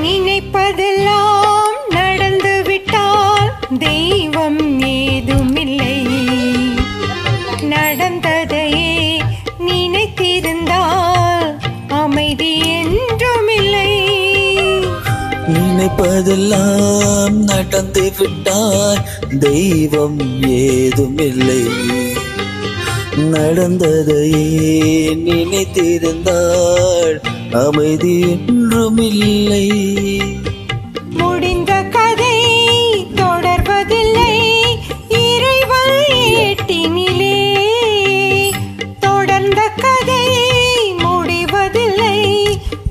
நினைப்பதெல்லாம் நடந்து விட்டால் தெய்வம் ஏதுமில்லை. நடந்ததையே நினைத்திருந்தால் அமைதி என்றுமில்லை. நினைப்பதெல்லாம் நடந்து விட்டால் தெய்வம் ஏதுமில்லை. நடந்ததையே நினைத்திருந்தால் அமைதி என்றுமில்லை. முடிந்த கதை தொடர்வதில்லை இறைவன் ஏட்டினிலே. தொடர்ந்த கதை முடிவதில்லை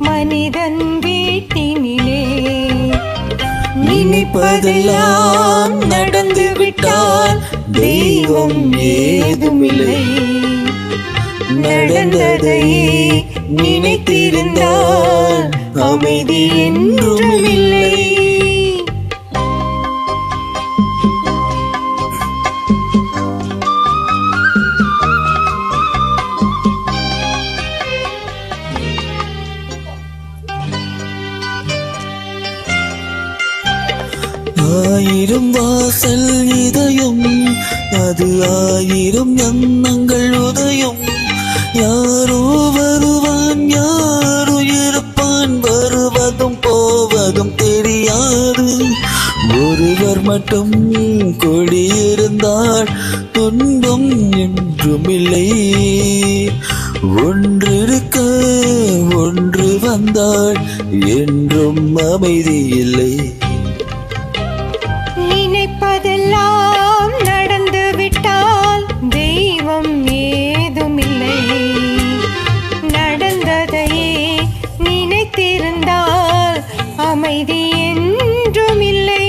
மனிதன் வீட்டினிலே. நினைப்பதெல்லாம் நடந்து விட்டால் தெய்வம் ஏதுமில்லை. நடந்ததையே நினைத்திருந்தால் அமைதி என்றுமில்லை. ஆயிரம் வாசல் இதயம் அது ஆயிரம் எண்ணங்கள் உதயம். யாரோ வருவான் யாரோ இருப்பான் வருவதும் போவதும் தெரியாது. ஒருவர் மட்டும் கொடியிருந்தால் துன்பம் என்றுமில்லை. ஒன்றிருக்க ஒன்று வந்தால் என்றும் அமைதி இல்லை. நினைப்பதெல்லாம் நடந்து விட்டால் தெய்வம் ஏதுமில்லை. நடந்ததையே நினைத்திருந்தால் அமைதி என்றுமில்லை.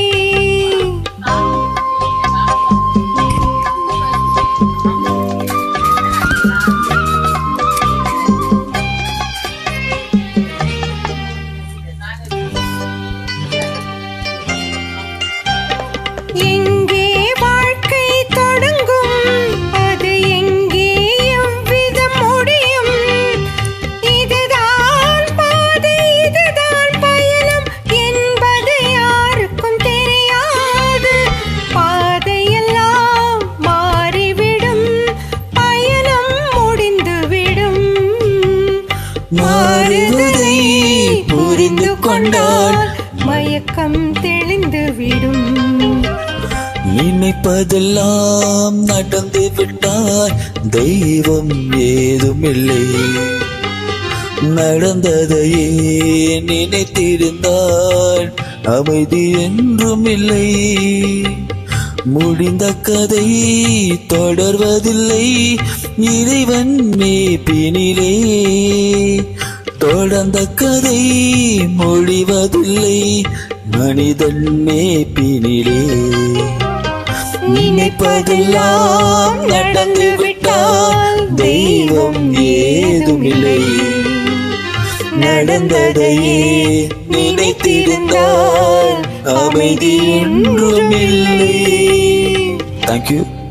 எங்கே வாழ்க்கை தொடங்கும் அது எங்கே எவ்விதம் முடியும். இதுதான் பாதை இதுதான் பயணம் என்பது யாருக்கும் தெரியாது. பாதையெல்லாம் மாறிவிடும் பயணம் முடிந்துவிடும். மாறுவதை புரிந்து கொண்டால் மயக்கம் தெளிந்துவிடும். நினைப்பதெல்லாம் நடந்து விட்டால் தெய்வம் ஏதுமில்லை. நடந்ததையே நினைத்திருந்தால் அமைதி என்றுமில்லை. முடிந்த கதை தொடர்வதில்லை இறைவன் மேய்ப்பினிலே. தொடர்ந்த கதை முடிவதில்லை மனிதன் மேய்ப்பினிலே. நினைப்பதெல்லாம் நடந்து விட்டால் தெய்வம் ஏதுமில்லை. நடந்ததையே நினைத்திருந்தால் அமைதி என்றுமில்லை. Thank you.